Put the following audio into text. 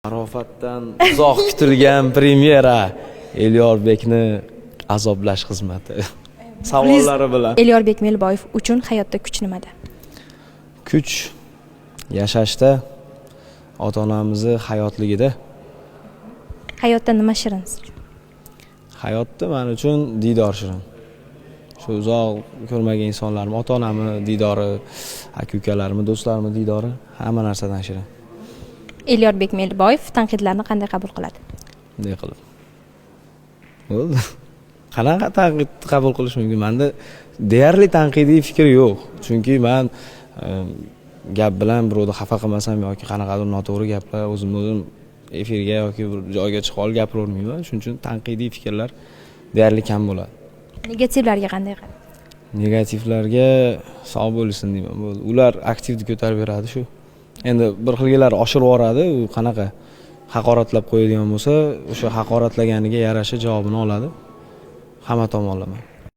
Arofatdan uzoq kutilgan premyera Elyorbekni azoblash xizmati savollari bilan. Elyorbek Melboyev uchun hayotda kuch nimada? Kuch yashashda, ota-onamizni hayotligida. Hayotda nima shirin siz uchun? Hayotda men uchun diydor shirin. Shu uzoq ko'rmagan insonlarim, ota-onamni diydori, aka-ukalarimni, do'stlarimni diydori hamma narsadan shirin. Elyorbek Melboyev tanqidlarni qanday qabul qiladi? Bunday qilib. Bo'ldi. Qanaqa tanqid qabul qilish mumkin? Menda deyarli tanqidiy fikr yo'q. Chunki men gap bilan birovni xafa qilmasam yoki qanaqadir noto'g'ri gaplar o'zim efirga yoki bir joyga chiqib olib gapiravermayman. Shuning uchun tanqidiy fikrlar deyarli kam bo'ladi. Negativlarga qanday qaraysiz? Negativlarga sog' bo'lsin deyman. Ular aktivni ko'tarib beradi shu. Endi bir xilgilar oshirib yuboradi, u qanaqa haqoratlab qo'yadigan bo'lsa, o'sha haqoratlaganiga yarasha javobini oladi. Hamma tomonlama.